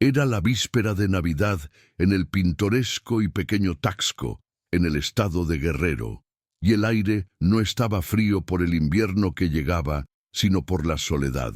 Era la víspera de Navidad en el pintoresco y pequeño Taxco, en el estado de Guerrero, y el aire no estaba frío por el invierno que llegaba, sino por la soledad.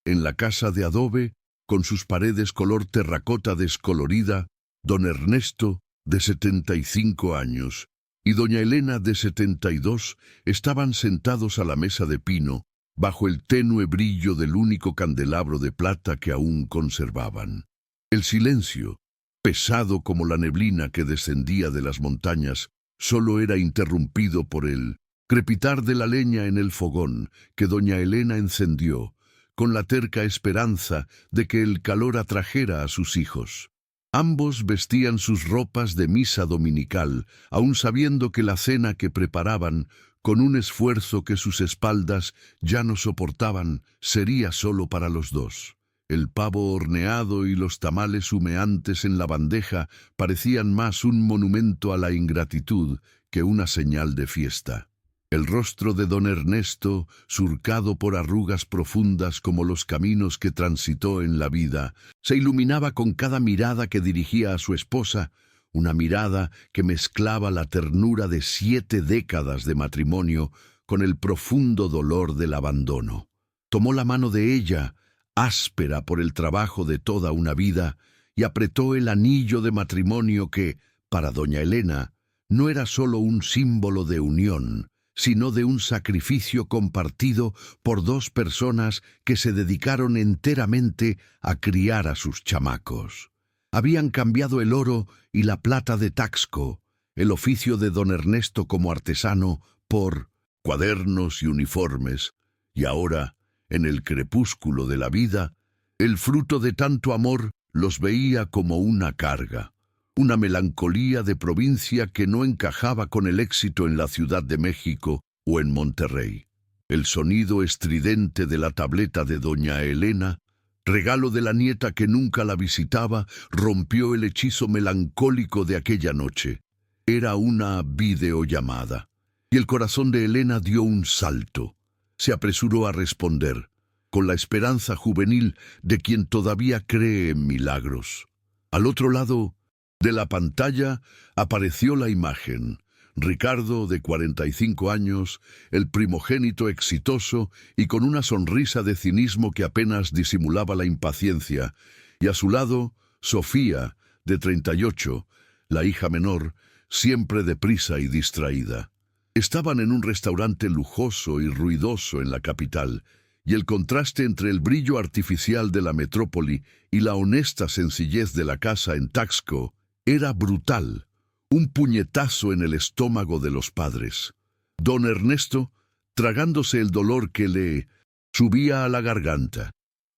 En la casa de adobe, con sus paredes color terracota descolorida, don Ernesto, de 75 años, y doña Elena, de 72, estaban sentados a la mesa de pino, bajo el tenue brillo del único candelabro de plata que aún conservaban. El silencio, pesado como la neblina que descendía de las montañas, solo era interrumpido por el crepitar de la leña en el fogón que doña Elena encendió, con la terca esperanza de que el calor atrajera a sus hijos. Ambos vestían sus ropas de misa dominical, aun sabiendo que la cena que preparaban, con un esfuerzo que sus espaldas ya no soportaban, sería solo para los dos. El pavo horneado y los tamales humeantes en la bandeja parecían más un monumento a la ingratitud que una señal de fiesta. El rostro de don Ernesto, surcado por arrugas profundas como los caminos que transitó en la vida, se iluminaba con cada mirada que dirigía a su esposa, una mirada que mezclaba la ternura de 7 décadas de matrimonio con el profundo dolor del abandono. Tomó la mano de ella, áspera por el trabajo de toda una vida, y apretó el anillo de matrimonio que, para doña Elena, no era solo un símbolo de unión, sino de un sacrificio compartido por 2 personas que se dedicaron enteramente a criar a sus chamacos. Habían cambiado el oro y la plata de Taxco, el oficio de don Ernesto como artesano, por cuadernos y uniformes, y ahora, en el crepúsculo de la vida, el fruto de tanto amor los veía como una carga, una melancolía de provincia que no encajaba con el éxito en la Ciudad de México o en Monterrey. El sonido estridente de la tableta de doña Elena, regalo de la nieta que nunca la visitaba, rompió el hechizo melancólico de aquella noche. Era una videollamada, y el corazón de Elena dio un salto. Se apresuró a responder, con la esperanza juvenil de quien todavía cree en milagros. Al otro lado de la pantalla apareció la imagen. Ricardo, de 45 años, el primogénito exitoso y con una sonrisa de cinismo que apenas disimulaba la impaciencia, y a su lado, Sofía, de 38, la hija menor, siempre deprisa y distraída. Estaban en un restaurante lujoso y ruidoso en la capital, y el contraste entre el brillo artificial de la metrópoli y la honesta sencillez de la casa en Taxco era brutal, un puñetazo en el estómago de los padres. Don Ernesto, tragándose el dolor que le subía a la garganta,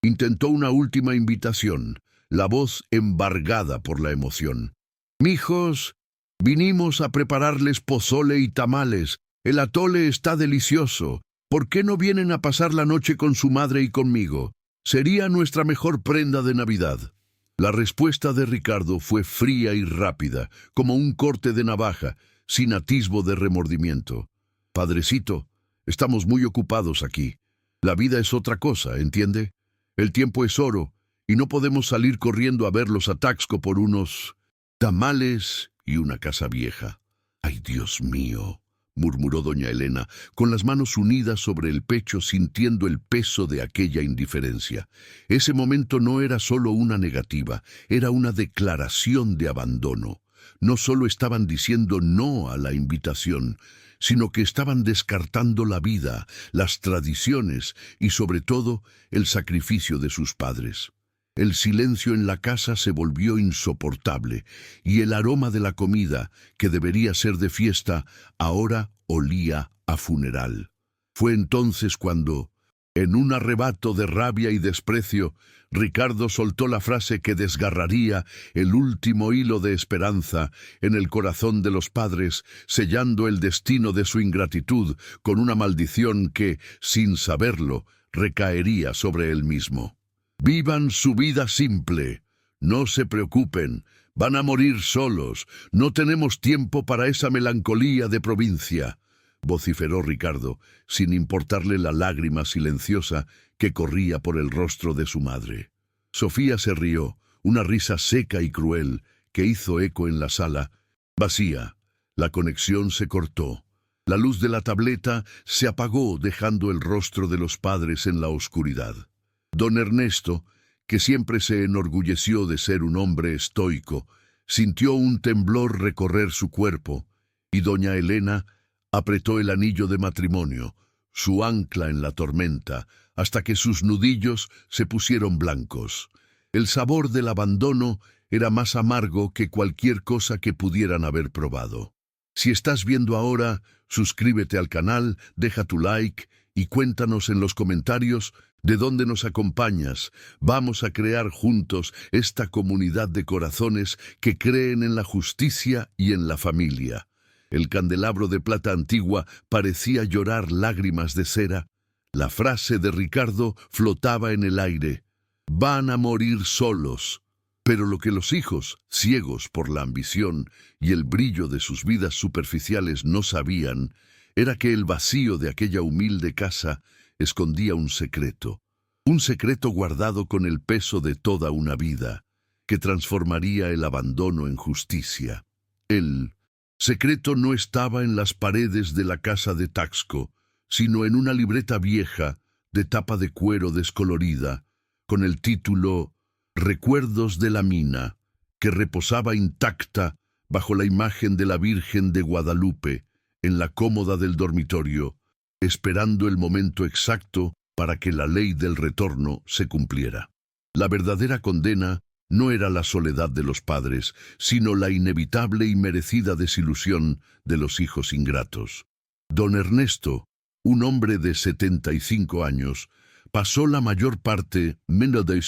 intentó una última invitación, la voz embargada por la emoción. «Mijos, vinimos a prepararles pozole y tamales. El atole está delicioso. ¿Por qué no vienen a pasar la noche con su madre y conmigo? Sería nuestra mejor prenda de Navidad». La respuesta de Ricardo fue fría y rápida, como un corte de navaja, sin atisbo de remordimiento. «Padrecito, estamos muy ocupados aquí. La vida es otra cosa, ¿entiende? El tiempo es oro, y no podemos salir corriendo a verlos a Taxco por unos tamales y una casa vieja». «Ay, Dios mío», murmuró doña Elena, con las manos unidas sobre el pecho, sintiendo el peso de aquella indiferencia. Ese momento no era solo una negativa, era una declaración de abandono. No solo estaban diciendo no a la invitación, sino que estaban descartando la vida, las tradiciones y, sobre todo, el sacrificio de sus padres. El silencio en la casa se volvió insoportable, y el aroma de la comida, que debería ser de fiesta, ahora olía a funeral. Fue entonces cuando, en un arrebato de rabia y desprecio, Ricardo soltó la frase que desgarraría el último hilo de esperanza en el corazón de los padres, sellando el destino de su ingratitud con una maldición que, sin saberlo, recaería sobre él mismo. «Vivan su vida simple. No se preocupen. Van a morir solos. No tenemos tiempo para esa melancolía de provincia», vociferó Ricardo, sin importarle la lágrima silenciosa que corría por el rostro de su madre. Sofía se rió, una risa seca y cruel que hizo eco en la sala, vacía. La conexión se cortó. La luz de la tableta se apagó dejando el rostro de los padres en la oscuridad. Don Ernesto, que siempre se enorgulleció de ser un hombre estoico, sintió un temblor recorrer su cuerpo, y doña Elena apretó el anillo de matrimonio, su ancla en la tormenta, hasta que sus nudillos se pusieron blancos. El sabor del abandono era más amargo que cualquier cosa que pudieran haber probado. Si estás viendo ahora, suscríbete al canal, deja tu like y cuéntanos en los comentarios de dónde nos acompañas. Vamos a crear juntos esta comunidad de corazones que creen en la justicia y en la familia. El candelabro de plata antigua parecía llorar lágrimas de cera. La frase de Ricardo flotaba en el aire. Van a morir solos. Pero lo que los hijos, ciegos por la ambición y el brillo de sus vidas superficiales, no sabían, era que el vacío de aquella humilde casa escondía un secreto guardado con el peso de toda una vida, que transformaría el abandono en justicia. El secreto no estaba en las paredes de la casa de Taxco, sino en una libreta vieja de tapa de cuero descolorida, con el título Recuerdos de la mina, que reposaba intacta bajo la imagen de la Virgen de Guadalupe en la cómoda del dormitorio, esperando el momento exacto para que la ley del retorno se cumpliera. La verdadera condena no era la soledad de los padres, sino la inevitable y merecida desilusión de los hijos ingratos. Don Ernesto, un hombre de 75 años, pasó la mayor parte de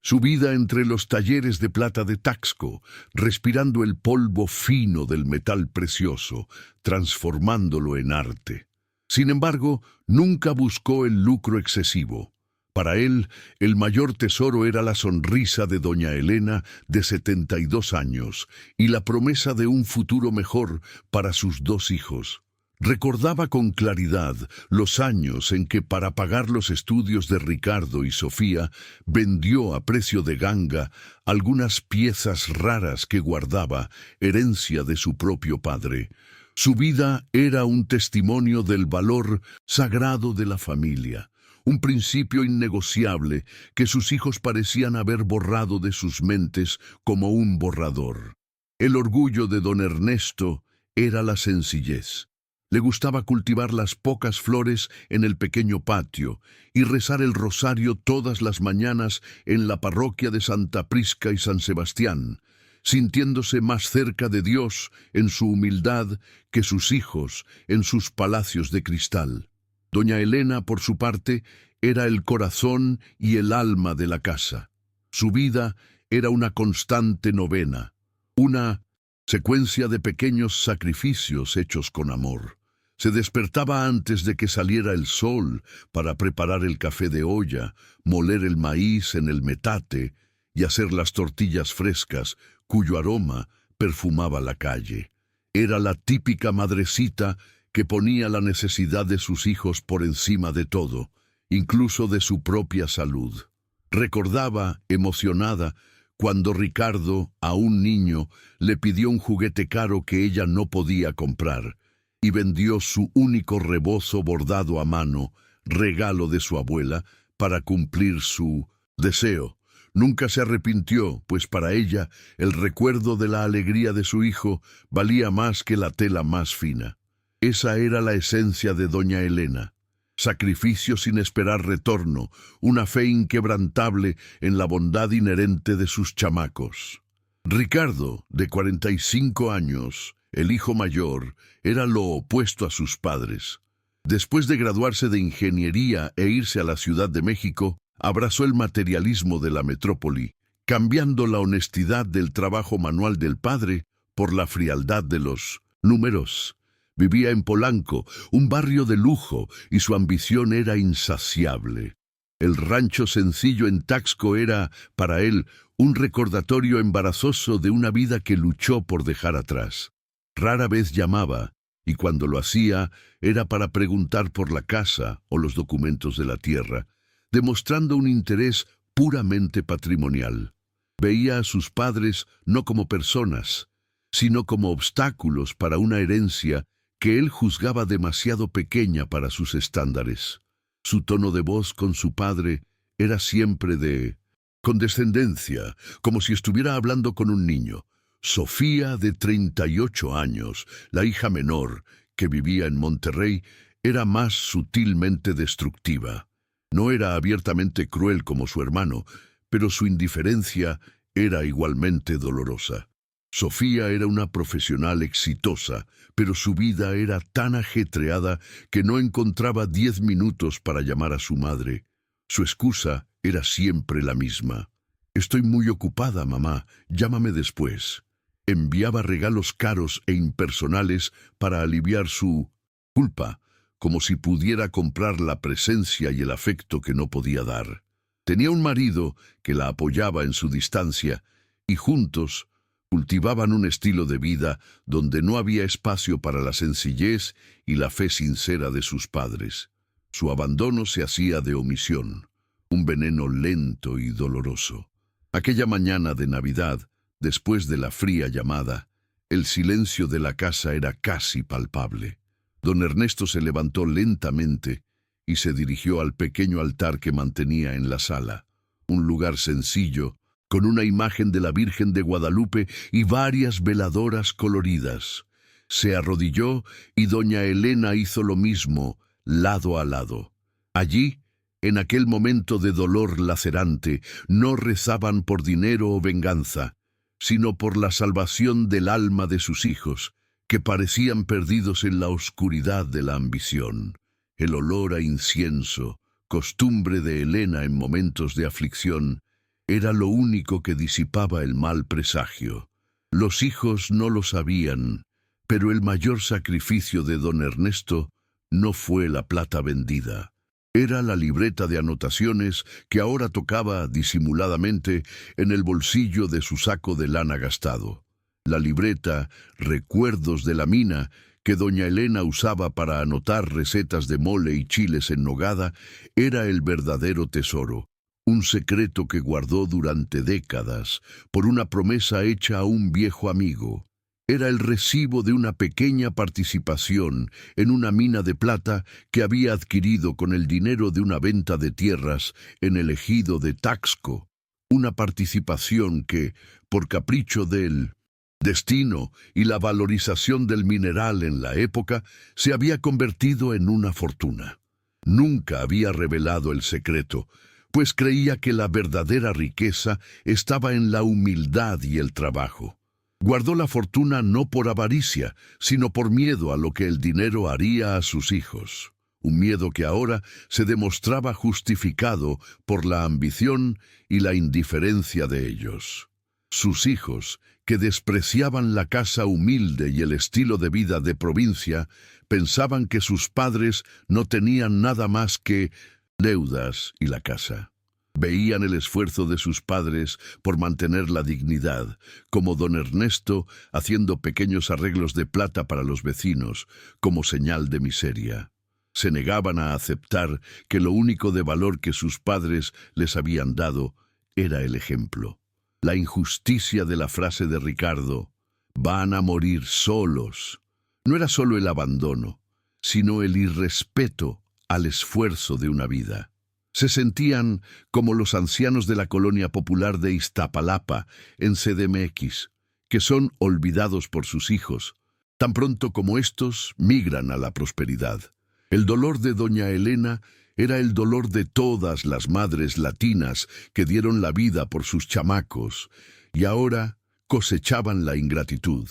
su vida entre los talleres de plata de Taxco, respirando el polvo fino del metal precioso, transformándolo en arte. Sin embargo, nunca buscó el lucro excesivo. Para él, el mayor tesoro era la sonrisa de doña Elena, de 72 años, y la promesa de un futuro mejor para sus dos hijos. Recordaba con claridad los años en que, para pagar los estudios de Ricardo y Sofía, vendió a precio de ganga algunas piezas raras que guardaba, herencia de su propio padre. Su vida era un testimonio del valor sagrado de la familia, un principio innegociable que sus hijos parecían haber borrado de sus mentes como un borrador. El orgullo de don Ernesto era la sencillez. Le gustaba cultivar las pocas flores en el pequeño patio y rezar el rosario todas las mañanas en la parroquia de Santa Prisca y San Sebastián, sintiéndose más cerca de Dios en su humildad que sus hijos en sus palacios de cristal. Doña Elena, por su parte, era el corazón y el alma de la casa. Su vida era una constante novena, una secuencia de pequeños sacrificios hechos con amor. Se despertaba antes de que saliera el sol para preparar el café de olla, moler el maíz en el metate y hacer las tortillas frescas, cuyo aroma perfumaba la calle. Era la típica madrecita que ponía la necesidad de sus hijos por encima de todo, incluso de su propia salud. Recordaba, emocionada, cuando Ricardo, aún niño, le pidió un juguete caro que ella no podía comprar, y vendió su único rebozo bordado a mano, regalo de su abuela, para cumplir su deseo. Nunca se arrepintió, pues para ella el recuerdo de la alegría de su hijo valía más que la tela más fina. Esa era la esencia de doña Elena. Sacrificio sin esperar retorno, una fe inquebrantable en la bondad inherente de sus chamacos. Ricardo, de 45 años, el hijo mayor, era lo opuesto a sus padres. Después de graduarse de ingeniería e irse a la Ciudad de México, abrazó el materialismo de la metrópoli, cambiando la honestidad del trabajo manual del padre por la frialdad de los números. Vivía en Polanco, un barrio de lujo, y su ambición era insaciable. El rancho sencillo en Taxco era, para él, un recordatorio embarazoso de una vida que luchó por dejar atrás. Rara vez llamaba, y cuando lo hacía, era para preguntar por la casa o los documentos de la tierra, demostrando un interés puramente patrimonial. Veía a sus padres no como personas, sino como obstáculos para una herencia que él juzgaba demasiado pequeña para sus estándares. Su tono de voz con su padre era siempre de condescendencia, como si estuviera hablando con un niño. Sofía, de 38 años, la hija menor, que vivía en Monterrey, era más sutilmente destructiva. No era abiertamente cruel como su hermano, pero su indiferencia era igualmente dolorosa. Sofía era una profesional exitosa, pero su vida era tan ajetreada que no encontraba 10 minutos para llamar a su madre. Su excusa era siempre la misma. «Estoy muy ocupada, mamá, llámame después». Enviaba regalos caros e impersonales para aliviar su culpa, como si pudiera comprar la presencia y el afecto que no podía dar. Tenía un marido que la apoyaba en su distancia, y juntos cultivaban un estilo de vida donde no había espacio para la sencillez y la fe sincera de sus padres. Su abandono se hacía de omisión, un veneno lento y doloroso. Aquella mañana de Navidad, después de la fría llamada, el silencio de la casa era casi palpable. Don Ernesto se levantó lentamente y se dirigió al pequeño altar que mantenía en la sala, un lugar sencillo, con una imagen de la Virgen de Guadalupe y varias veladoras coloridas. Se arrodilló y doña Elena hizo lo mismo, lado a lado. Allí, en aquel momento de dolor lacerante, no rezaban por dinero o venganza, sino por la salvación del alma de sus hijos, que parecían perdidos en la oscuridad de la ambición. El olor a incienso, costumbre de Elena en momentos de aflicción, era lo único que disipaba el mal presagio. Los hijos no lo sabían, pero el mayor sacrificio de don Ernesto no fue la plata vendida. Era la libreta de anotaciones que ahora tocaba disimuladamente en el bolsillo de su saco de lana gastado. La libreta, recuerdos de la mina, que doña Elena usaba para anotar recetas de mole y chiles en nogada, era el verdadero tesoro, un secreto que guardó durante décadas por una promesa hecha a un viejo amigo. Era el recibo de una pequeña participación en una mina de plata que había adquirido con el dinero de una venta de tierras en el ejido de Taxco, una participación que, por capricho del destino y la valorización del mineral en la época, se había convertido en una fortuna. Nunca había revelado el secreto, pues creía que la verdadera riqueza estaba en la humildad y el trabajo. Guardó la fortuna no por avaricia, sino por miedo a lo que el dinero haría a sus hijos. Un miedo que ahora se demostraba justificado por la ambición y la indiferencia de ellos. Sus hijos, que despreciaban la casa humilde y el estilo de vida de provincia, pensaban que sus padres no tenían nada más que deudas y la casa. Veían el esfuerzo de sus padres por mantener la dignidad, como don Ernesto haciendo pequeños arreglos de plata para los vecinos, como señal de miseria. Se negaban a aceptar que lo único de valor que sus padres les habían dado era el ejemplo. La injusticia de la frase de Ricardo, «van a morir solos», no era solo el abandono, sino el irrespeto al esfuerzo de una vida. Se sentían como los ancianos de la colonia popular de Iztapalapa, en CDMX, que son olvidados por sus hijos, tan pronto como estos migran a la prosperidad. El dolor de doña Elena era el dolor de todas las madres latinas que dieron la vida por sus chamacos y ahora cosechaban la ingratitud.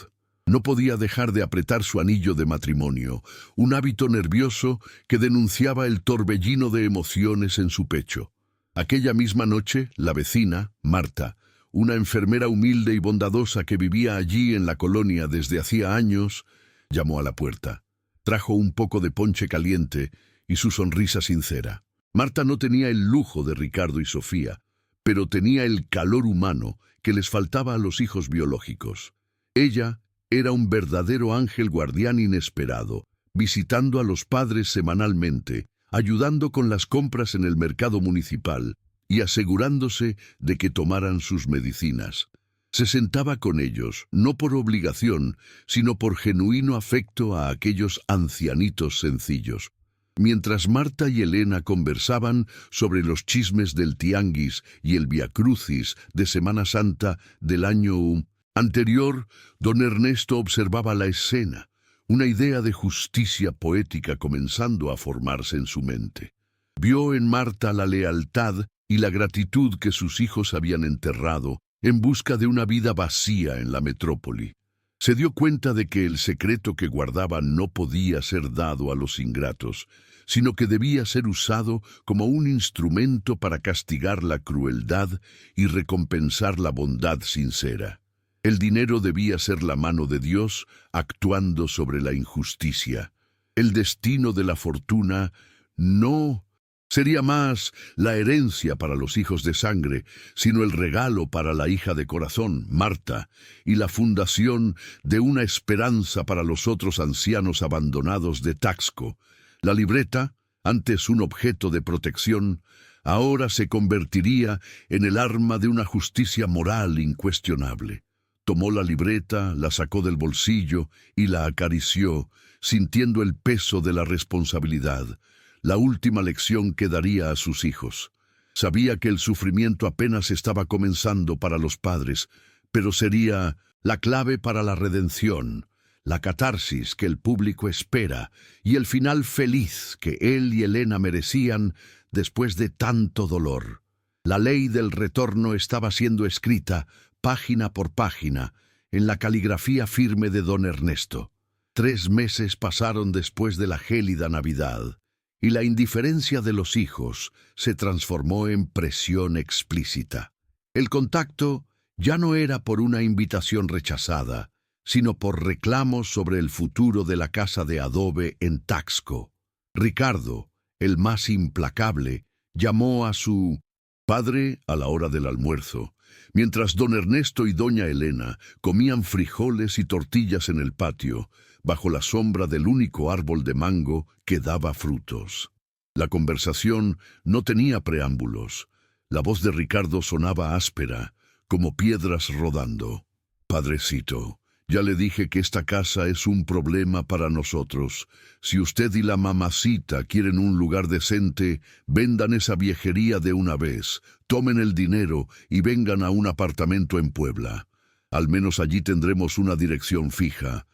No podía dejar de apretar su anillo de matrimonio, un hábito nervioso que denunciaba el torbellino de emociones en su pecho. Aquella misma noche, la vecina, Marta, una enfermera humilde y bondadosa que vivía allí en la colonia desde hacía años, llamó a la puerta. Trajo un poco de ponche caliente y su sonrisa sincera. Marta no tenía el lujo de Ricardo y Sofía, pero tenía el calor humano que les faltaba a los hijos biológicos. Ella era un verdadero ángel guardián inesperado, visitando a los padres semanalmente, ayudando con las compras en el mercado municipal y asegurándose de que tomaran sus medicinas. Se sentaba con ellos, no por obligación, sino por genuino afecto a aquellos ancianitos sencillos. Mientras Marta y Elena conversaban sobre los chismes del tianguis y el viacrucis de Semana Santa del año anterior, don Ernesto observaba la escena, una idea de justicia poética comenzando a formarse en su mente. Vio en Marta la lealtad y la gratitud que sus hijos habían enterrado en busca de una vida vacía en la metrópoli. Se dio cuenta de que el secreto que guardaba no podía ser dado a los ingratos, sino que debía ser usado como un instrumento para castigar la crueldad y recompensar la bondad sincera. El dinero debía ser la mano de Dios actuando sobre la injusticia. El destino de la fortuna no sería más la herencia para los hijos de sangre, sino el regalo para la hija de corazón, Marta, y la fundación de una esperanza para los otros ancianos abandonados de Taxco. La libreta, antes un objeto de protección, ahora se convertiría en el arma de una justicia moral incuestionable. Tomó la libreta, la sacó del bolsillo y la acarició, sintiendo el peso de la responsabilidad, la última lección que daría a sus hijos. Sabía que el sufrimiento apenas estaba comenzando para los padres, pero sería la clave para la redención, la catarsis que el público espera y el final feliz que él y Elena merecían después de tanto dolor. La ley del retorno estaba siendo escrita, página por página, en la caligrafía firme de don Ernesto. 3 meses pasaron después de la gélida Navidad, y la indiferencia de los hijos se transformó en presión explícita. El contacto ya no era por una invitación rechazada, sino por reclamos sobre el futuro de la casa de adobe en Taxco. Ricardo, el más implacable, llamó a su padre a la hora del almuerzo, mientras don Ernesto y doña Elena comían frijoles y tortillas en el patio, bajo la sombra del único árbol de mango que daba frutos. La conversación no tenía preámbulos. La voz de Ricardo sonaba áspera, como piedras rodando. Padrecito, ya le dije que esta casa es un problema para nosotros. Si usted y la mamacita quieren un lugar decente, vendan esa viejería de una vez, tomen el dinero y vengan a un apartamento en Puebla. Al menos allí tendremos una dirección fija.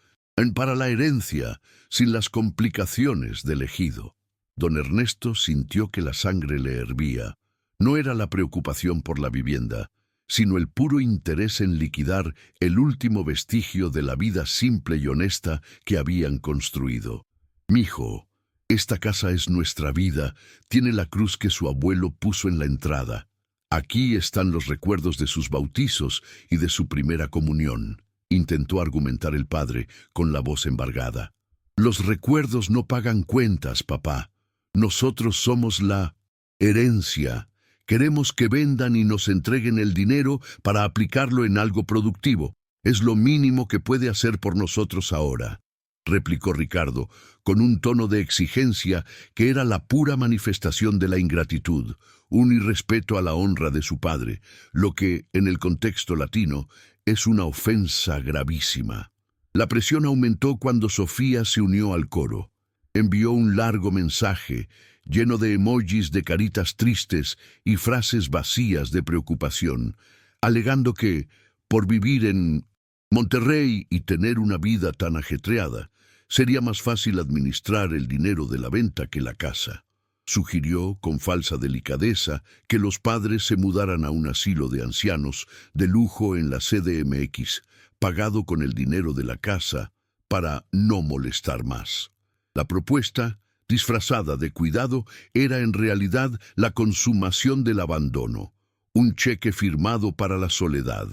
Para la herencia, sin las complicaciones del ejido. Don Ernesto sintió que la sangre le hervía. No era la preocupación por la vivienda, sino el puro interés en liquidar el último vestigio de la vida simple y honesta que habían construido. «Mijo, esta casa es nuestra vida, tiene la cruz que su abuelo puso en la entrada. Aquí están los recuerdos de sus bautizos y de su primera comunión», intentó argumentar el padre con la voz embargada. «Los recuerdos no pagan cuentas, papá. Nosotros somos la herencia. Queremos que vendan y nos entreguen el dinero para aplicarlo en algo productivo. Es lo mínimo que puede hacer por nosotros ahora», replicó Ricardo, con un tono de exigencia que era la pura manifestación de la ingratitud, un irrespeto a la honra de su padre, lo que, en el contexto latino, es una ofensa gravísima. La presión aumentó cuando Sofía se unió al coro. Envió un largo mensaje, lleno de emojis de caritas tristes y frases vacías de preocupación, alegando que, por vivir en Monterrey y tener una vida tan ajetreada, sería más fácil administrar el dinero de la venta que la casa. Sugirió, con falsa delicadeza, que los padres se mudaran a un asilo de ancianos de lujo en la CDMX, pagado con el dinero de la casa, para no molestar más. La propuesta, disfrazada de cuidado, era en realidad la consumación del abandono, un cheque firmado para la soledad.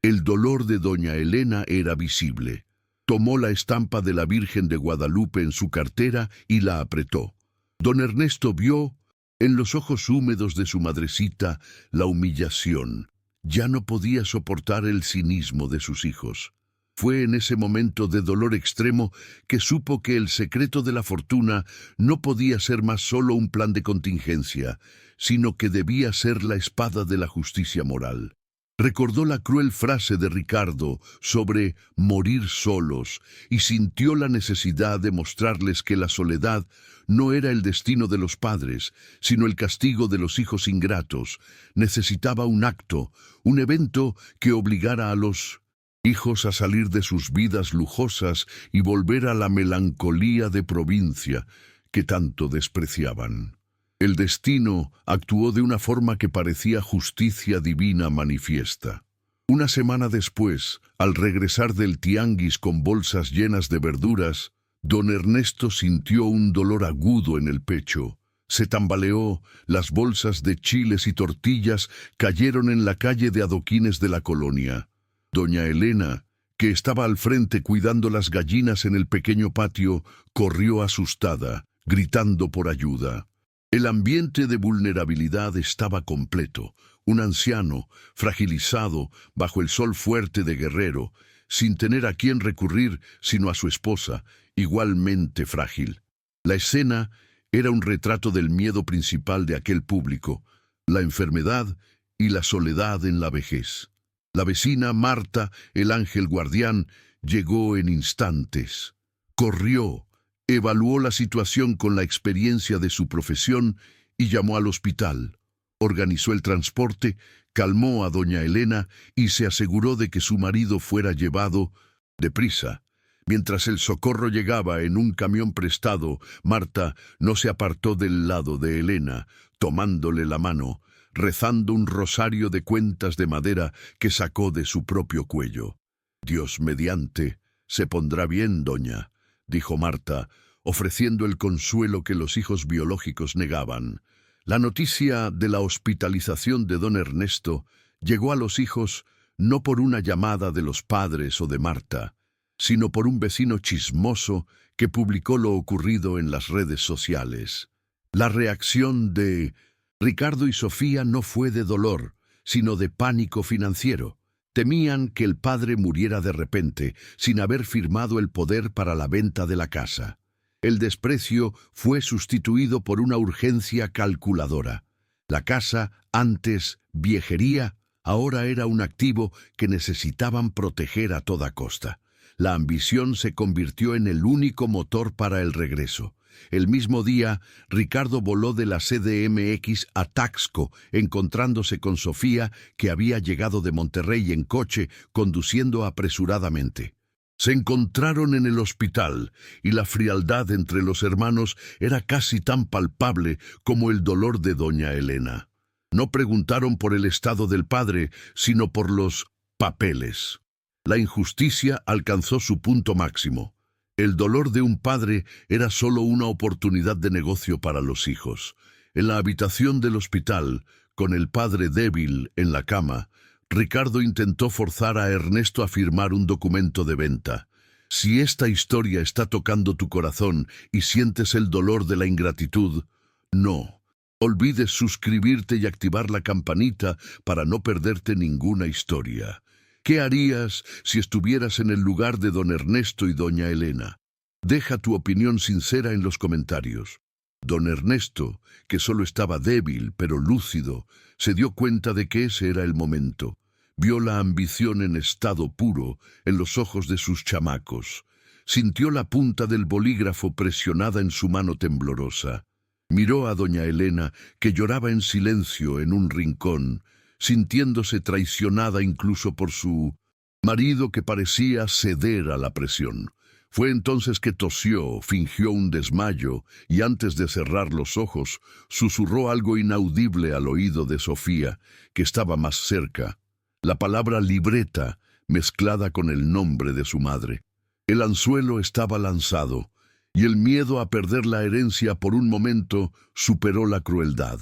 El dolor de doña Elena era visible. Tomó la estampa de la Virgen de Guadalupe en su cartera y la apretó. Don Ernesto vio, en los ojos húmedos de su madrecita, la humillación. Ya no podía soportar el cinismo de sus hijos. Fue en ese momento de dolor extremo que supo que el secreto de la fortuna no podía ser más solo un plan de contingencia, sino que debía ser la espada de la justicia moral. Recordó la cruel frase de Ricardo sobre morir solos y sintió la necesidad de mostrarles que la soledad no era el destino de los padres, sino el castigo de los hijos ingratos. Necesitaba un acto, un evento que obligara a los hijos a salir de sus vidas lujosas y volver a la melancolía de provincia que tanto despreciaban. El destino actuó de una forma que parecía justicia divina manifiesta. Una semana después, al regresar del tianguis con bolsas llenas de verduras, don Ernesto sintió un dolor agudo en el pecho. Se tambaleó, las bolsas de chiles y tortillas cayeron en la calle de adoquines de la colonia. Doña Elena, que estaba al frente cuidando las gallinas en el pequeño patio, corrió asustada, gritando por ayuda. El ambiente de vulnerabilidad estaba completo. Un anciano, fragilizado, bajo el sol fuerte de Guerrero, sin tener a quién recurrir sino a su esposa, igualmente frágil. La escena era un retrato del miedo principal de aquel público, la enfermedad y la soledad en la vejez. La vecina Marta, el ángel guardián, llegó en instantes. Corrió, evaluó la situación con la experiencia de su profesión y llamó al hospital. Organizó el transporte, calmó a doña Elena y se aseguró de que su marido fuera llevado deprisa. Mientras el socorro llegaba en un camión prestado, Marta no se apartó del lado de Elena, tomándole la mano, rezando un rosario de cuentas de madera que sacó de su propio cuello. «Dios mediante, se pondrá bien, doña», dijo Marta, ofreciendo el consuelo que los hijos biológicos negaban. La noticia de la hospitalización de don Ernesto llegó a los hijos no por una llamada de los padres o de Marta, sino por un vecino chismoso que publicó lo ocurrido en las redes sociales. La reacción de Ricardo y Sofía no fue de dolor, sino de pánico financiero. Temían que el padre muriera de repente, sin haber firmado el poder para la venta de la casa. El desprecio fue sustituido por una urgencia calculadora. La casa, antes viejería, ahora era un activo que necesitaban proteger a toda costa. La ambición se convirtió en el único motor para el regreso. El mismo día, Ricardo voló de la CDMX a Taxco, encontrándose con Sofía, que había llegado de Monterrey en coche, conduciendo apresuradamente. Se encontraron en el hospital, y la frialdad entre los hermanos era casi tan palpable como el dolor de doña Elena. No preguntaron por el estado del padre, sino por los papeles. La injusticia alcanzó su punto máximo. El dolor de un padre era solo una oportunidad de negocio para los hijos. En la habitación del hospital, con el padre débil en la cama, Ricardo intentó forzar a Ernesto a firmar un documento de venta. Si esta historia está tocando tu corazón y sientes el dolor de la ingratitud, no olvides suscribirte y activar la campanita para no perderte ninguna historia. ¿Qué harías si estuvieras en el lugar de don Ernesto y doña Elena? Deja tu opinión sincera en los comentarios. Don Ernesto, que solo estaba débil pero lúcido, se dio cuenta de que ese era el momento. Vio la ambición en estado puro en los ojos de sus chamacos. Sintió la punta del bolígrafo presionada en su mano temblorosa. Miró a doña Elena, que lloraba en silencio en un rincón, sintiéndose traicionada incluso por su marido, que parecía ceder a la presión. Fue entonces que tosió, fingió un desmayo y antes de cerrar los ojos, susurró algo inaudible al oído de Sofía, que estaba más cerca. La palabra libreta mezclada con el nombre de su madre. El anzuelo estaba lanzado, y el miedo a perder la herencia por un momento superó la crueldad.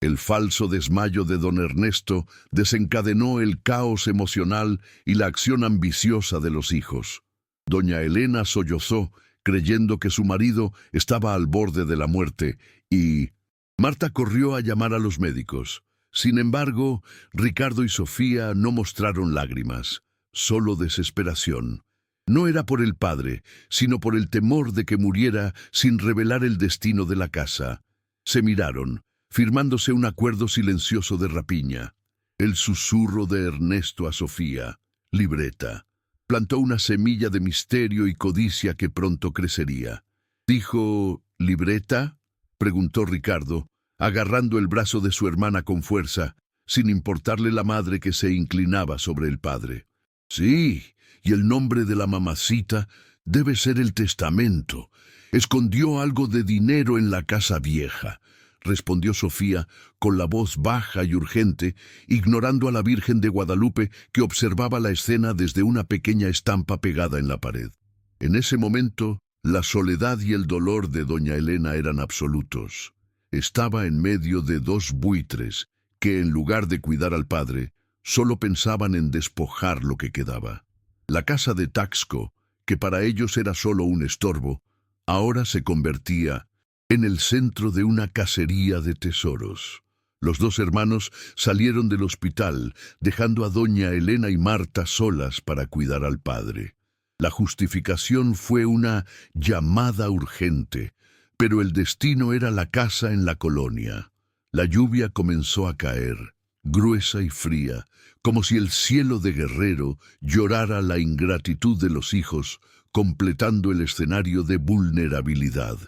El falso desmayo de don Ernesto desencadenó el caos emocional y la acción ambiciosa de los hijos. Doña Elena sollozó, creyendo que su marido estaba al borde de la muerte, y Marta corrió a llamar a los médicos. Sin embargo, Ricardo y Sofía no mostraron lágrimas, solo desesperación. No era por el padre, sino por el temor de que muriera sin revelar el destino de la casa. Se miraron, firmándose un acuerdo silencioso de rapiña. El susurro de Ernesto a Sofía, libreta, plantó una semilla de misterio y codicia que pronto crecería. Dijo, ¿libreta?, preguntó Ricardo, agarrando el brazo de su hermana con fuerza, sin importarle la madre que se inclinaba sobre el padre. Sí, y el nombre de la mamacita debe ser el testamento. Escondió algo de dinero en la casa vieja, respondió Sofía con la voz baja y urgente, ignorando a la Virgen de Guadalupe que observaba la escena desde una pequeña estampa pegada en la pared. En ese momento, la soledad y el dolor de doña Elena eran absolutos. Estaba en medio de dos buitres que, en lugar de cuidar al padre, solo pensaban en despojar lo que quedaba. La casa de Taxco, que para ellos era solo un estorbo, ahora se convertía en el centro de una cacería de tesoros. Los dos hermanos salieron del hospital, dejando a doña Elena y Marta solas para cuidar al padre. La justificación fue una llamada urgente, pero el destino era la casa en la colonia. La lluvia comenzó a caer, gruesa y fría, como si el cielo de Guerrero llorara la ingratitud de los hijos, completando el escenario de vulnerabilidad.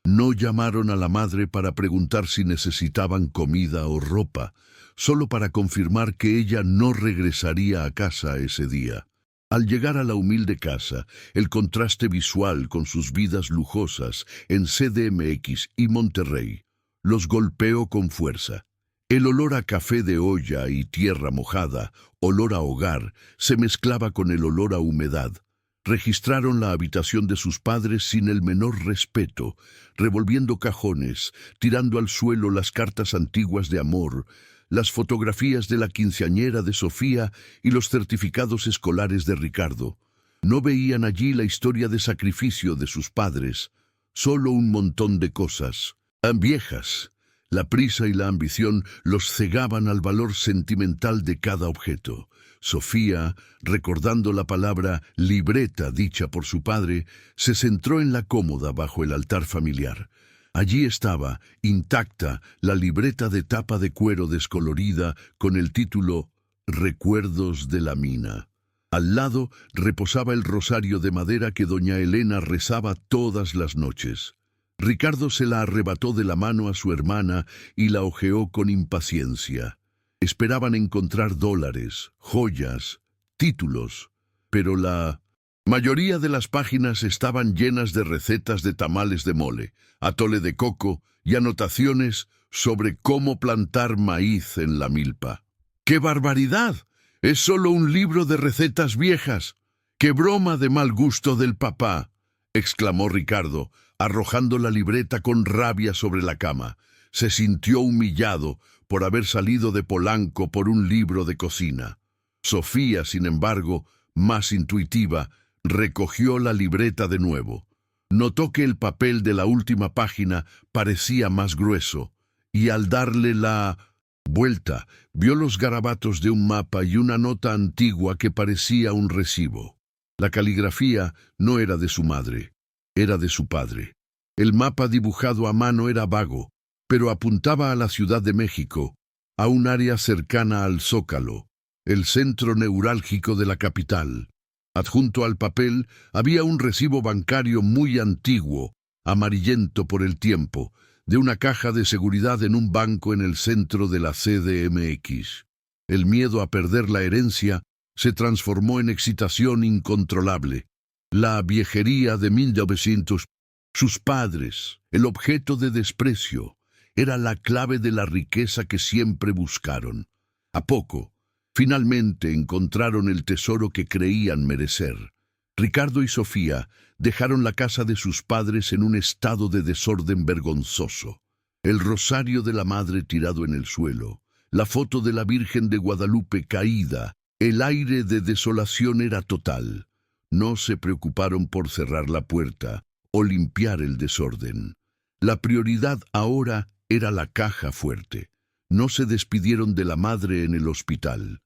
No llamaron a la madre para preguntar si necesitaban comida o ropa, solo para confirmar que ella no regresaría a casa ese día. Al llegar a la humilde casa, el contraste visual con sus vidas lujosas en CDMX y Monterrey los golpeó con fuerza. El olor a café de olla y tierra mojada, olor a hogar, se mezclaba con el olor a humedad. Registraron la habitación de sus padres sin el menor respeto, revolviendo cajones, tirando al suelo las cartas antiguas de amor, las fotografías de la quinceañera de Sofía y los certificados escolares de Ricardo. No veían allí la historia de sacrificio de sus padres, solo un montón de cosas, viejas. La prisa y la ambición los cegaban al valor sentimental de cada objeto. Sofía, recordando la palabra libreta dicha por su padre, se centró en la cómoda bajo el altar familiar. Allí estaba, intacta, la libreta de tapa de cuero descolorida con el título Recuerdos de la mina. Al lado reposaba el rosario de madera que doña Elena rezaba todas las noches. Ricardo se la arrebató de la mano a su hermana y la hojeó con impaciencia. Esperaban encontrar dólares, joyas, títulos, pero la mayoría de las páginas estaban llenas de recetas de tamales de mole, atole de coco y anotaciones sobre cómo plantar maíz en la milpa. ¡Qué barbaridad! Es solo un libro de recetas viejas. ¡Qué broma de mal gusto del papá!, exclamó Ricardo, arrojando la libreta con rabia sobre la cama. Se sintió humillado por haber salido de Polanco por un libro de cocina. Sofía, sin embargo, más intuitiva, recogió la libreta de nuevo. Notó que el papel de la última página parecía más grueso, y al darle la vuelta, vio los garabatos de un mapa y una nota antigua que parecía un recibo. La caligrafía no era de su madre, era de su padre. El mapa dibujado a mano era vago, pero apuntaba a la Ciudad de México, a un área cercana al Zócalo, el centro neurálgico de la capital. Adjunto al papel había un recibo bancario muy antiguo, amarillento por el tiempo, de una caja de seguridad en un banco en el centro de la CDMX. El miedo a perder la herencia se transformó en excitación incontrolable. La viejería de 1900, sus padres, el objeto de desprecio, era la clave de la riqueza que siempre buscaron. A poco, finalmente encontraron el tesoro que creían merecer. Ricardo y Sofía dejaron la casa de sus padres en un estado de desorden vergonzoso. El rosario de la madre tirado en el suelo, la foto de la Virgen de Guadalupe caída, el aire de desolación era total. No se preocuparon por cerrar la puerta o limpiar el desorden. La prioridad ahora era la caja fuerte. No se despidieron de la madre en el hospital.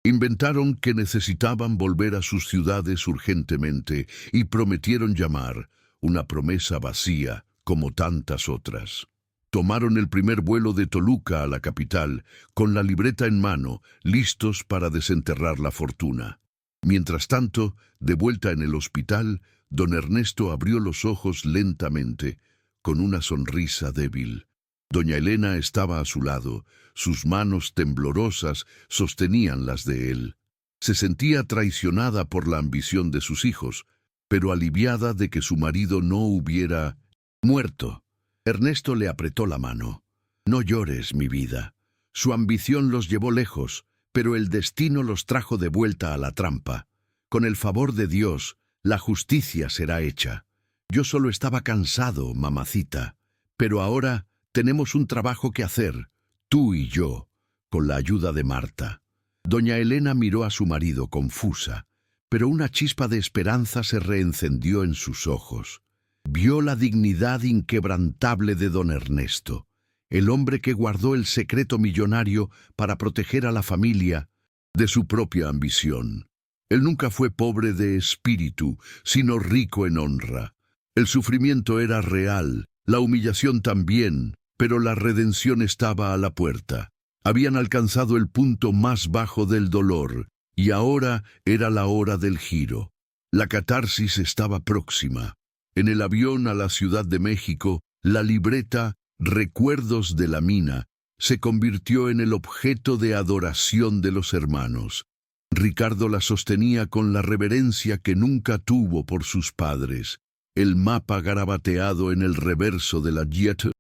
Inventaron que necesitaban volver a sus ciudades urgentemente y prometieron llamar, una promesa vacía como tantas otras. Tomaron el primer vuelo de Toluca a la capital, con la libreta en mano, listos para desenterrar la fortuna. Mientras tanto, de vuelta en el hospital, don Ernesto abrió los ojos lentamente, con una sonrisa débil. Doña Elena estaba a su lado, sus manos temblorosas sostenían las de él. Se sentía traicionada por la ambición de sus hijos, pero aliviada de que su marido no hubiera muerto. Ernesto le apretó la mano. No llores, mi vida. Su ambición los llevó lejos, pero el destino los trajo de vuelta a la trampa. Con el favor de Dios, la justicia será hecha. Yo solo estaba cansado, mamacita, pero ahora tenemos un trabajo que hacer, tú y yo, con la ayuda de Marta. Doña Elena miró a su marido confusa, pero una chispa de esperanza se reencendió en sus ojos. Vio la dignidad inquebrantable de don Ernesto, el hombre que guardó el secreto millonario para proteger a la familia de su propia ambición. Él nunca fue pobre de espíritu, sino rico en honra. El sufrimiento era real, la humillación también, pero la redención estaba a la puerta. Habían alcanzado el punto más bajo del dolor, y ahora era la hora del giro. La catarsis estaba próxima. En el avión a la Ciudad de México, la libreta Recuerdos de la Mina se convirtió en el objeto de adoración de los hermanos. Ricardo la sostenía con la reverencia que nunca tuvo por sus padres. El mapa garabateado en el reverso de la dieta,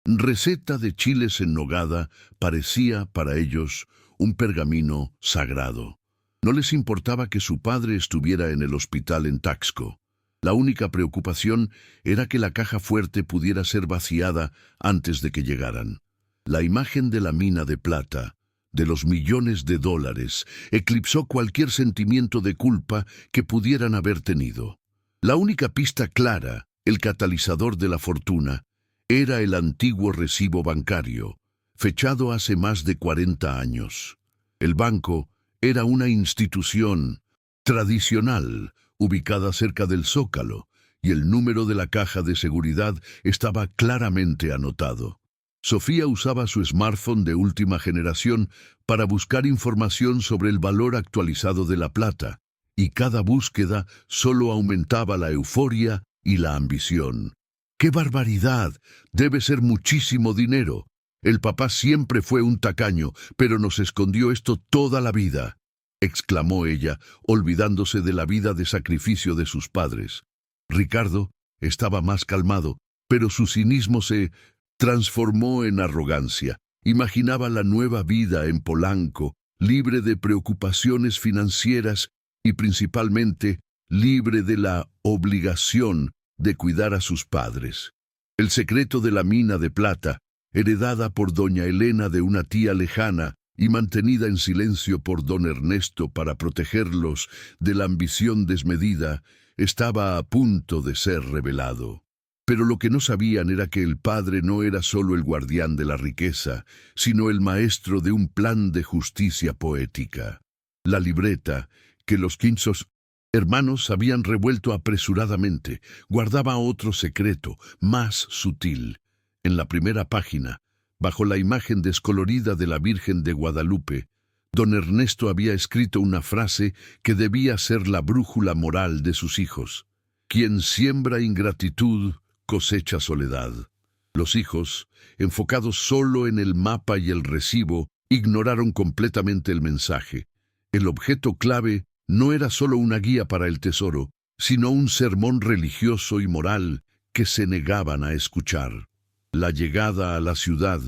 receta de chiles en nogada, parecía para ellos un pergamino sagrado. No les importaba que su padre estuviera en el hospital en Taxco. La única preocupación era que la caja fuerte pudiera ser vaciada antes de que llegaran. La imagen de la mina de plata, de los millones de dólares, eclipsó cualquier sentimiento de culpa que pudieran haber tenido. La única pista clara, el catalizador de la fortuna, era el antiguo recibo bancario, fechado hace más de 40 años. El banco era una institución tradicional, ubicada cerca del Zócalo, y el número de la caja de seguridad estaba claramente anotado. Sofía usaba su smartphone de última generación para buscar información sobre el valor actualizado de la plata, y cada búsqueda solo aumentaba la euforia y la ambición. ¡Qué barbaridad! Debe ser muchísimo dinero. El papá siempre fue un tacaño, pero nos escondió esto toda la vida, exclamó ella, olvidándose de la vida de sacrificio de sus padres. Ricardo estaba más calmado, pero su cinismo se transformó en arrogancia. Imaginaba la nueva vida en Polanco, libre de preocupaciones financieras y principalmente libre de la obligación de cuidar a sus padres. El secreto de la mina de plata, heredada por doña Elena de una tía lejana y mantenida en silencio por don Ernesto para protegerlos de la ambición desmedida, estaba a punto de ser revelado. Pero lo que no sabían era que el padre no era solo el guardián de la riqueza, sino el maestro de un plan de justicia poética. La libreta, que los quinzos hermanos habían revuelto apresuradamente, guardaba otro secreto, más sutil. En la primera página, bajo la imagen descolorida de la Virgen de Guadalupe, don Ernesto había escrito una frase que debía ser la brújula moral de sus hijos. Quien siembra ingratitud, cosecha soledad. Los hijos, enfocados solo en el mapa y el recibo, ignoraron completamente el mensaje. El objeto clave no era solo una guía para el tesoro, sino un sermón religioso y moral que se negaban a escuchar. La llegada a la Ciudad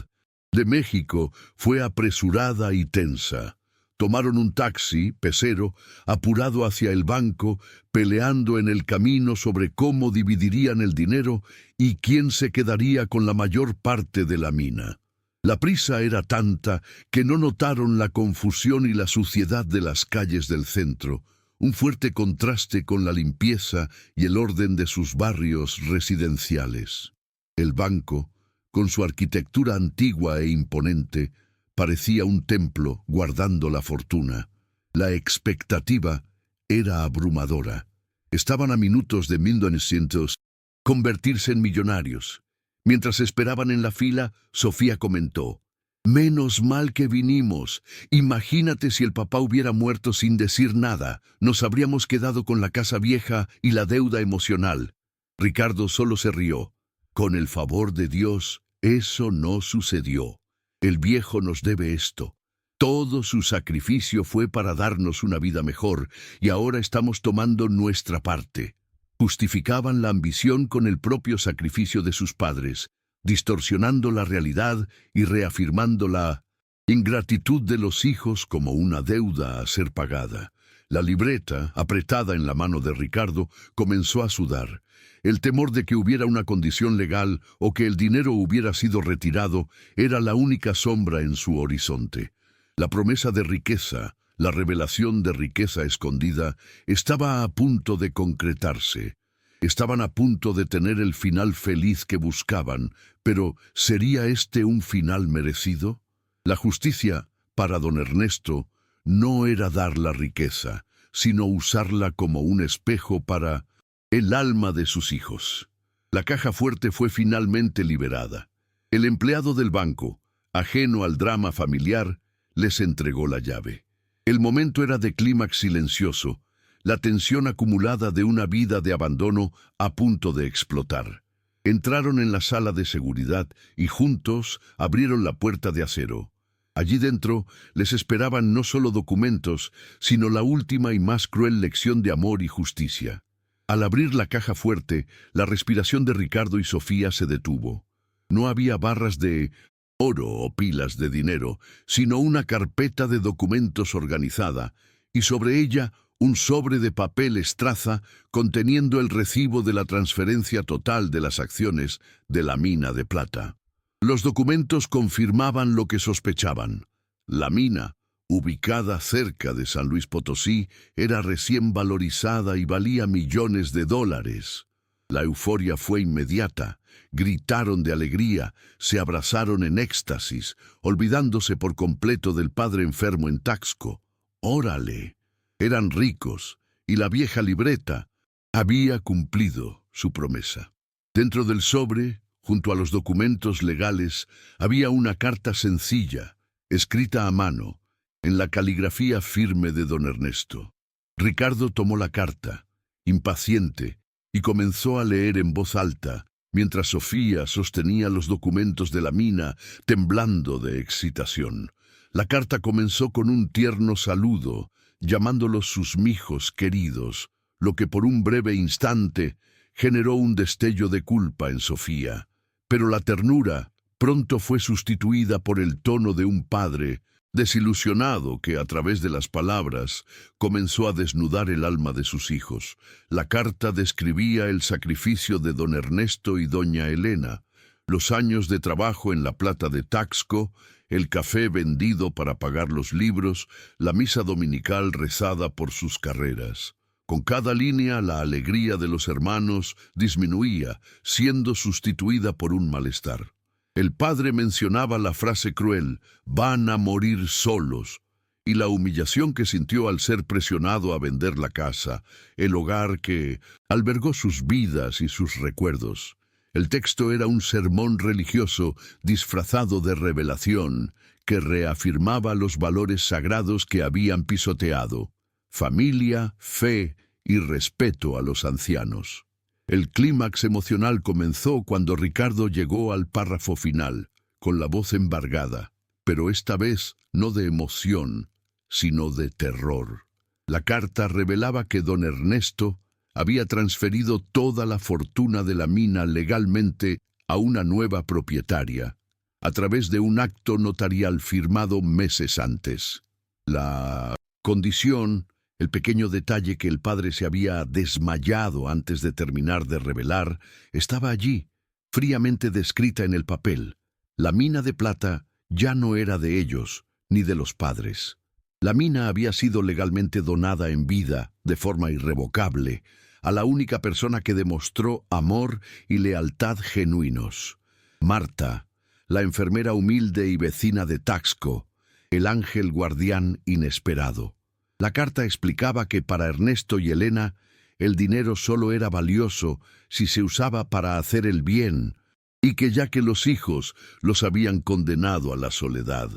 de México fue apresurada y tensa. Tomaron un taxi, pesero, apurado hacia el banco, peleando en el camino sobre cómo dividirían el dinero y quién se quedaría con la mayor parte de la mina. La prisa era tanta que no notaron la confusión y la suciedad de las calles del centro, un fuerte contraste con la limpieza y el orden de sus barrios residenciales. El banco, con su arquitectura antigua e imponente, parecía un templo guardando la fortuna. La expectativa era abrumadora. Estaban a minutos de 1900 convertirse en millonarios. Mientras esperaban en la fila, Sofía comentó: «Menos mal que vinimos. Imagínate si el papá hubiera muerto sin decir nada. Nos habríamos quedado con la casa vieja y la deuda emocional». Ricardo solo se rió. «Con el favor de Dios, eso no sucedió. El viejo nos debe esto. Todo su sacrificio fue para darnos una vida mejor, y ahora estamos tomando nuestra parte». Justificaban la ambición con el propio sacrificio de sus padres, distorsionando la realidad y reafirmando la ingratitud de los hijos como una deuda a ser pagada. La libreta, apretada en la mano de Ricardo, comenzó a sudar. El temor de que hubiera una condición legal o que el dinero hubiera sido retirado era la única sombra en su horizonte. La promesa de riqueza, la revelación de riqueza escondida, estaba a punto de concretarse. Estaban a punto de tener el final feliz que buscaban, pero ¿sería este un final merecido? La justicia, para don Ernesto, no era dar la riqueza, sino usarla como un espejo para el alma de sus hijos. La caja fuerte fue finalmente liberada. El empleado del banco, ajeno al drama familiar, les entregó la llave. El momento era de clímax silencioso, la tensión acumulada de una vida de abandono a punto de explotar. Entraron en la sala de seguridad y juntos abrieron la puerta de acero. Allí dentro les esperaban no solo documentos, sino la última y más cruel lección de amor y justicia. Al abrir la caja fuerte, la respiración de Ricardo y Sofía se detuvo. No había barras de oro o pilas de dinero, sino una carpeta de documentos organizada, y sobre ella un sobre de papel estraza conteniendo el recibo de la transferencia total de las acciones de la mina de plata. Los documentos confirmaban lo que sospechaban. La mina, ubicada cerca de San Luis Potosí, era recién valorizada y valía millones de dólares. La euforia fue inmediata. Gritaron de alegría, se abrazaron en éxtasis, olvidándose por completo del padre enfermo en Taxco. ¡Órale! Eran ricos, y la vieja libreta había cumplido su promesa. Dentro del sobre, junto a los documentos legales, había una carta sencilla, escrita a mano, en la caligrafía firme de don Ernesto. Ricardo tomó la carta, impaciente, y comenzó a leer en voz alta, mientras Sofía sostenía los documentos de la mina, temblando de excitación. La carta comenzó con un tierno saludo, llamándolos sus mijos queridos, lo que por un breve instante generó un destello de culpa en Sofía. Pero la ternura pronto fue sustituida por el tono de un padre desilusionado que, a través de las palabras, comenzó a desnudar el alma de sus hijos. La carta describía el sacrificio de don Ernesto y doña Elena, los años de trabajo en la plata de Taxco, el café vendido para pagar los libros, la misa dominical rezada por sus carreras. Con cada línea la alegría de los hermanos disminuía, siendo sustituida por un malestar. El padre mencionaba la frase cruel, «van a morir solos», y la humillación que sintió al ser presionado a vender la casa, el hogar que albergó sus vidas y sus recuerdos. El texto era un sermón religioso disfrazado de revelación que reafirmaba los valores sagrados que habían pisoteado: familia, fe y respeto a los ancianos. El clímax emocional comenzó cuando Ricardo llegó al párrafo final, con la voz embargada, pero esta vez no de emoción, sino de terror. La carta revelaba que don Ernesto había transferido toda la fortuna de la mina legalmente a una nueva propietaria, a través de un acto notarial firmado meses antes. La condición, el pequeño detalle que el padre se había desmayado antes de terminar de revelar, estaba allí, fríamente descrita en el papel. La mina de plata ya no era de ellos, ni de los padres. La mina había sido legalmente donada en vida, de forma irrevocable, a la única persona que demostró amor y lealtad genuinos: Marta, la enfermera humilde y vecina de Taxco, el ángel guardián inesperado. La carta explicaba que para Ernesto y Elena el dinero solo era valioso si se usaba para hacer el bien, y que ya que los hijos los habían condenado a la soledad,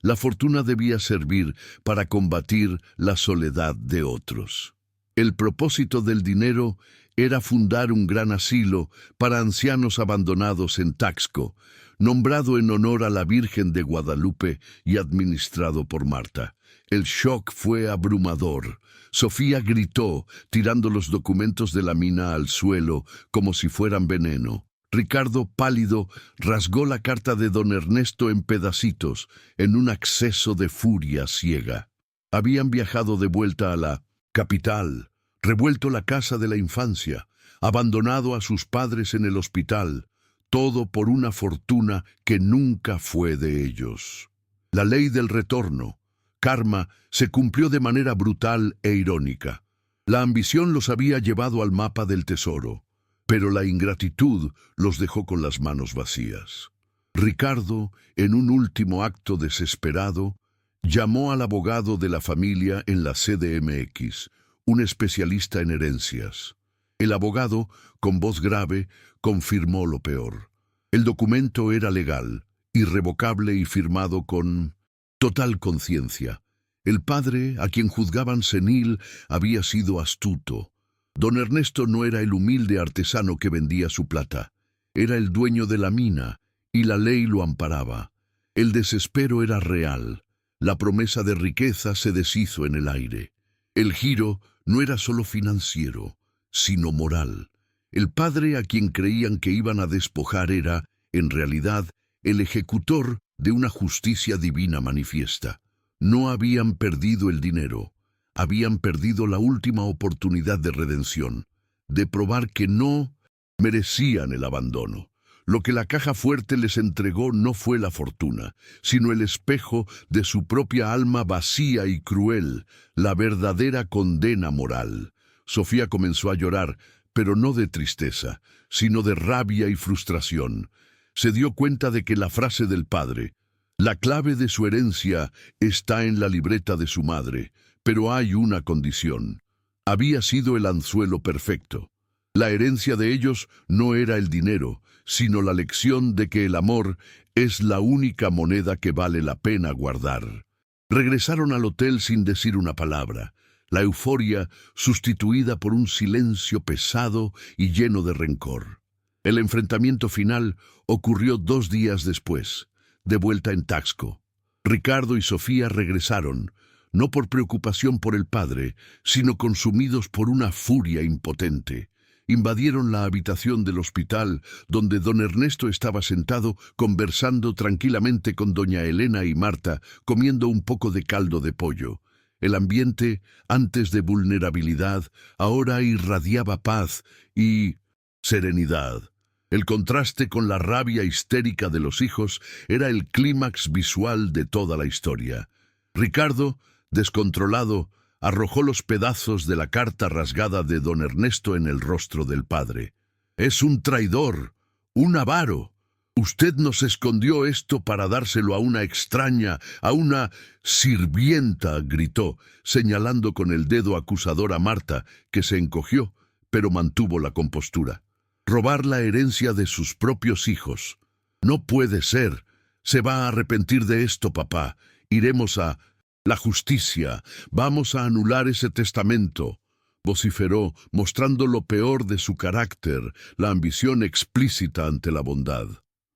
la fortuna debía servir para combatir la soledad de otros. El propósito del dinero era fundar un gran asilo para ancianos abandonados en Taxco, nombrado en honor a la Virgen de Guadalupe y administrado por Marta. El shock fue abrumador. Sofía gritó, tirando los documentos de la mina al suelo como si fueran veneno. Ricardo, pálido, rasgó la carta de don Ernesto en pedacitos, en un acceso de furia ciega. Habían viajado de vuelta a la capital, revuelto la casa de la infancia, abandonado a sus padres en el hospital, todo por una fortuna que nunca fue de ellos. La ley del retorno, karma, se cumplió de manera brutal e irónica. La ambición los había llevado al mapa del tesoro, pero la ingratitud los dejó con las manos vacías. Ricardo, en un último acto desesperado, llamó al abogado de la familia en la CDMX, un especialista en herencias. El abogado, con voz grave, confirmó lo peor. El documento era legal, irrevocable y firmado con total conciencia. El padre, a quien juzgaban senil, había sido astuto. Don Ernesto no era el humilde artesano que vendía su plata. Era el dueño de la mina, y la ley lo amparaba. El desespero era real. La promesa de riqueza se deshizo en el aire. El giro no era solo financiero, sino moral. El padre a quien creían que iban a despojar era, en realidad, el ejecutor de una justicia divina manifiesta. No habían perdido el dinero, habían perdido la última oportunidad de redención, de probar que no merecían el abandono. Lo que la caja fuerte les entregó no fue la fortuna, sino el espejo de su propia alma vacía y cruel, la verdadera condena moral. Sofía comenzó a llorar, pero no de tristeza, sino de rabia y frustración. Se dio cuenta de que la frase del padre, la clave de su herencia está en la libreta de su madre, pero hay una condición. Había sido el anzuelo perfecto. La herencia de ellos no era el dinero, sino la lección de que el amor es la única moneda que vale la pena guardar. Regresaron al hotel sin decir una palabra, la euforia sustituida por un silencio pesado y lleno de rencor. El enfrentamiento final ocurrió 2 días después, de vuelta en Taxco. Ricardo y Sofía regresaron, no por preocupación por el padre, sino consumidos por una furia impotente. Invadieron la habitación del hospital, donde don Ernesto estaba sentado conversando tranquilamente con doña Elena y Marta, comiendo un poco de caldo de pollo. El ambiente, antes de vulnerabilidad, ahora irradiaba paz y serenidad. El contraste con la rabia histérica de los hijos era el clímax visual de toda la historia. Ricardo, descontrolado, arrojó los pedazos de la carta rasgada de don Ernesto en el rostro del padre. «Es un traidor, un avaro. Usted nos escondió esto para dárselo a una extraña, a una sirvienta», gritó, señalando con el dedo acusador a Marta, que se encogió, pero mantuvo la compostura. «Robar la herencia de sus propios hijos. No puede ser. Se va a arrepentir de esto, papá. Iremos a la justicia. Vamos a anular ese testamento», vociferó, mostrando lo peor de su carácter, la ambición explícita ante la bondad.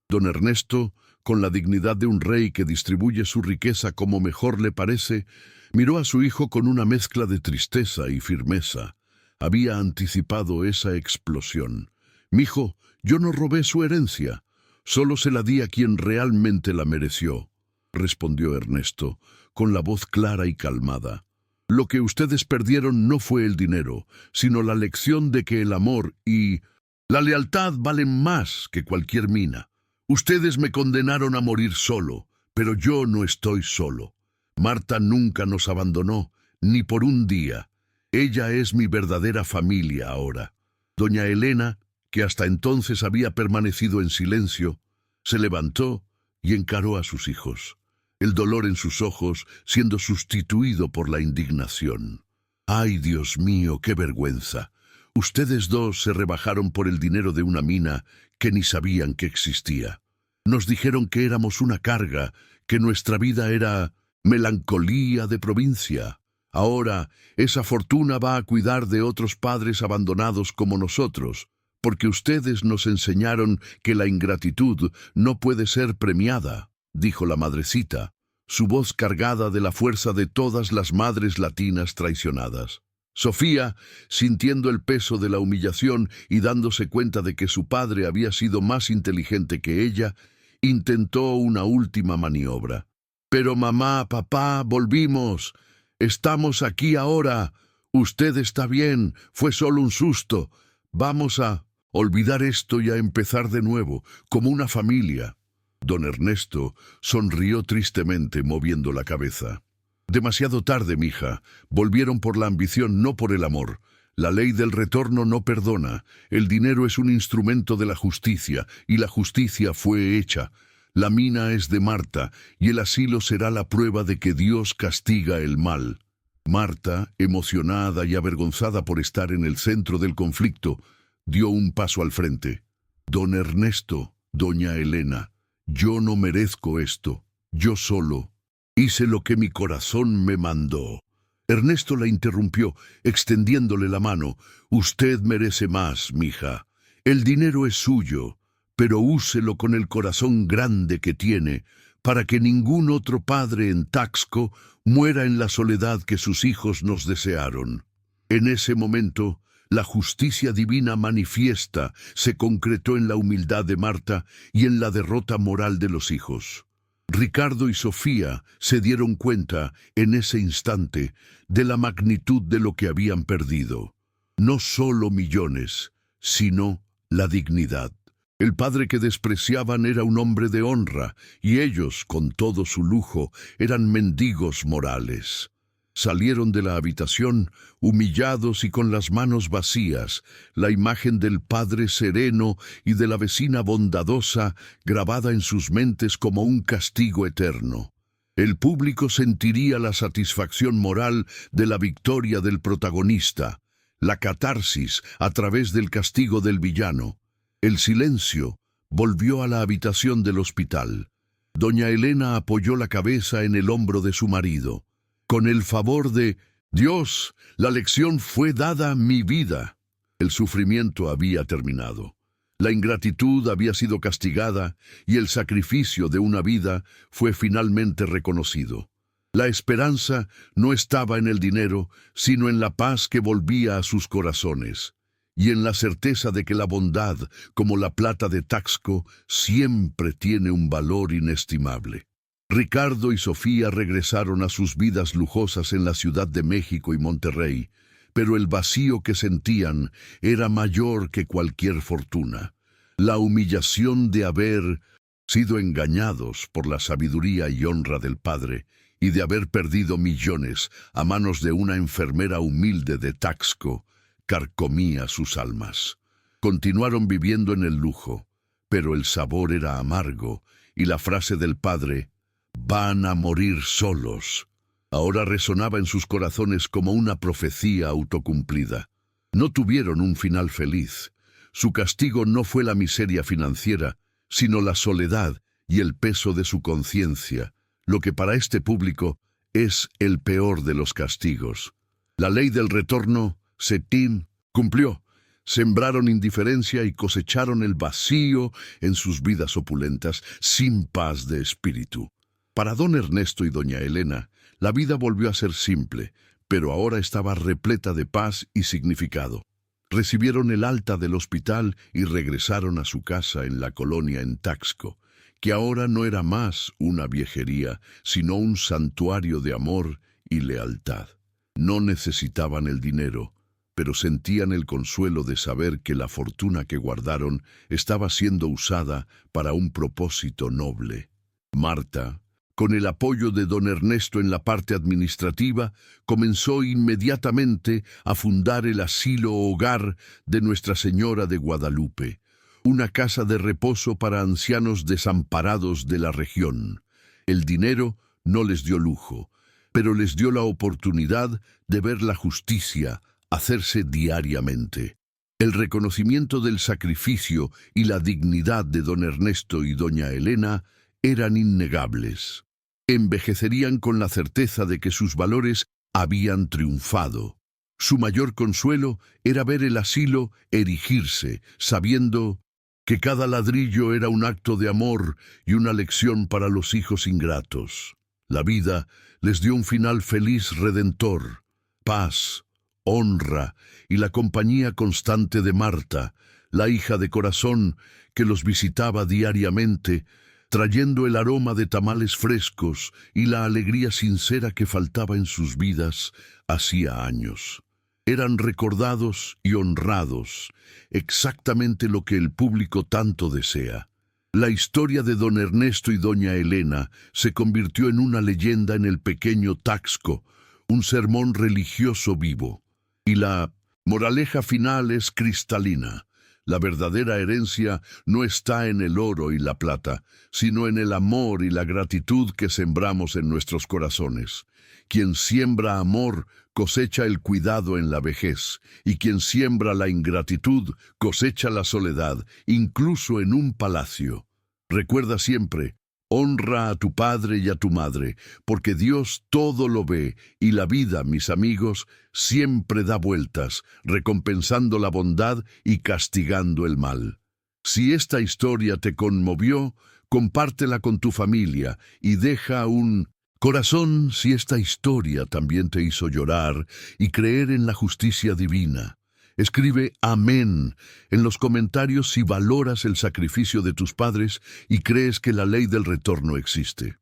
Don Ernesto, con la dignidad de un rey que distribuye su riqueza como mejor le parece, miró a su hijo con una mezcla de tristeza y firmeza. Había anticipado esa explosión. «Mijo, yo no robé su herencia. Solo se la di a quien realmente la mereció», respondió Ernesto, con la voz clara y calmada. «Lo que ustedes perdieron no fue el dinero, sino la lección de que el amor y la lealtad valen más que cualquier mina. Ustedes me condenaron a morir solo, pero yo no estoy solo. Marta nunca nos abandonó, ni por un día. Ella es mi verdadera familia ahora». Doña Elena, que hasta entonces había permanecido en silencio, se levantó y encaró a sus hijos. el dolor en sus ojos siendo sustituido por la indignación. ¡Ay, Dios mío, qué vergüenza! Ustedes dos se rebajaron por el dinero de una mina que ni sabían que existía. Nos dijeron que éramos una carga, que nuestra vida era melancolía de provincia. Ahora, esa fortuna va a cuidar de otros padres abandonados como nosotros, porque ustedes nos enseñaron que la ingratitud no puede ser premiada, dijo la madrecita, su voz cargada de la fuerza de todas las madres latinas traicionadas. Sofía, sintiendo el peso de la humillación y dándose cuenta de que su padre había sido más inteligente que ella, intentó una última maniobra. «Pero mamá, papá, volvimos. Estamos aquí ahora. Usted está bien. Fue solo un susto. Vamos a olvidar esto y a empezar de nuevo, como una familia». Don Ernesto sonrió tristemente, moviendo la cabeza. «Demasiado tarde, mija. Volvieron por la ambición, no por el amor. La ley del retorno no perdona. El dinero es un instrumento de la justicia, y la justicia fue hecha. La mina es de Marta, y el asilo será la prueba de que Dios castiga el mal». Marta, emocionada y avergonzada por estar en el centro del conflicto, dio un paso al frente. «Don Ernesto, doña Elena, yo no merezco esto. Yo solo hice lo que mi corazón me mandó». Ernesto la interrumpió, extendiéndole la mano. «Usted merece más, mija. El dinero es suyo, pero úselo con el corazón grande que tiene, para que ningún otro padre en Taxco muera en la soledad que sus hijos nos desearon». En ese momento, la justicia divina manifiesta se concretó en la humildad de Marta y en la derrota moral de los hijos. Ricardo y Sofía se dieron cuenta, en ese instante, de la magnitud de lo que habían perdido. No solo millones, sino la dignidad. El padre que despreciaban era un hombre de honra, y ellos, con todo su lujo, eran mendigos morales. Salieron de la habitación, humillados y con las manos vacías, la imagen del padre sereno y de la vecina bondadosa grabada en sus mentes como un castigo eterno. El público sentiría la satisfacción moral de la victoria del protagonista, la catarsis a través del castigo del villano. El silencio volvió a la habitación del hospital. Doña Elena apoyó la cabeza en el hombro de su marido. «Con el favor de Dios, la lección fue dada mi vida». El sufrimiento había terminado. La ingratitud había sido castigada y el sacrificio de una vida fue finalmente reconocido. La esperanza no estaba en el dinero, sino en la paz que volvía a sus corazones, y en la certeza de que la bondad, como la plata de Taxco, siempre tiene un valor inestimable. Ricardo y Sofía regresaron a sus vidas lujosas en la Ciudad de México y Monterrey, pero el vacío que sentían era mayor que cualquier fortuna. La humillación de haber sido engañados por la sabiduría y honra del padre y de haber perdido millones a manos de una enfermera humilde de Taxco carcomía sus almas. Continuaron viviendo en el lujo, pero el sabor era amargo y la frase del padre «van a morir solos» ahora resonaba en sus corazones como una profecía autocumplida. No tuvieron un final feliz. Su castigo no fue la miseria financiera, sino la soledad y el peso de su conciencia, lo que para este público es el peor de los castigos. La ley del retorno, Cetín, cumplió. Sembraron indiferencia y cosecharon el vacío en sus vidas opulentas, sin paz de espíritu. Para don Ernesto y doña Elena, la vida volvió a ser simple, pero ahora estaba repleta de paz y significado. Recibieron el alta del hospital y regresaron a su casa en la colonia en Taxco, que ahora no era más una viejería, sino un santuario de amor y lealtad. No necesitaban el dinero, pero sentían el consuelo de saber que la fortuna que guardaron estaba siendo usada para un propósito noble. Marta, con el apoyo de don Ernesto en la parte administrativa, comenzó inmediatamente a fundar el asilo hogar de Nuestra Señora de Guadalupe, una casa de reposo para ancianos desamparados de la región. El dinero no les dio lujo, pero les dio la oportunidad de ver la justicia hacerse diariamente. El reconocimiento del sacrificio y la dignidad de don Ernesto y doña Elena eran innegables. Envejecerían con la certeza de que sus valores habían triunfado. Su mayor consuelo era ver el asilo erigirse, sabiendo que cada ladrillo era un acto de amor y una lección para los hijos ingratos. La vida les dio un final feliz redentor, paz, honra y la compañía constante de Marta, la hija de corazón que los visitaba diariamente, trayendo el aroma de tamales frescos y la alegría sincera que faltaba en sus vidas hacía años. Eran recordados y honrados, exactamente lo que el público tanto desea. La historia de don Ernesto y doña Elena se convirtió en una leyenda en el pequeño Taxco, un sermón religioso vivo. Y la moraleja final es cristalina. La verdadera herencia no está en el oro y la plata, sino en el amor y la gratitud que sembramos en nuestros corazones. Quien siembra amor cosecha el cuidado en la vejez, y quien siembra la ingratitud cosecha la soledad, incluso en un palacio. Recuerda siempre, honra a tu padre y a tu madre, porque Dios todo lo ve, y la vida, mis amigos, siempre da vueltas, recompensando la bondad y castigando el mal. Si esta historia te conmovió, compártela con tu familia y deja un corazón si esta historia también te hizo llorar y creer en la justicia divina. Escribe amén en los comentarios si valoras el sacrificio de tus padres y crees que la ley del retorno existe.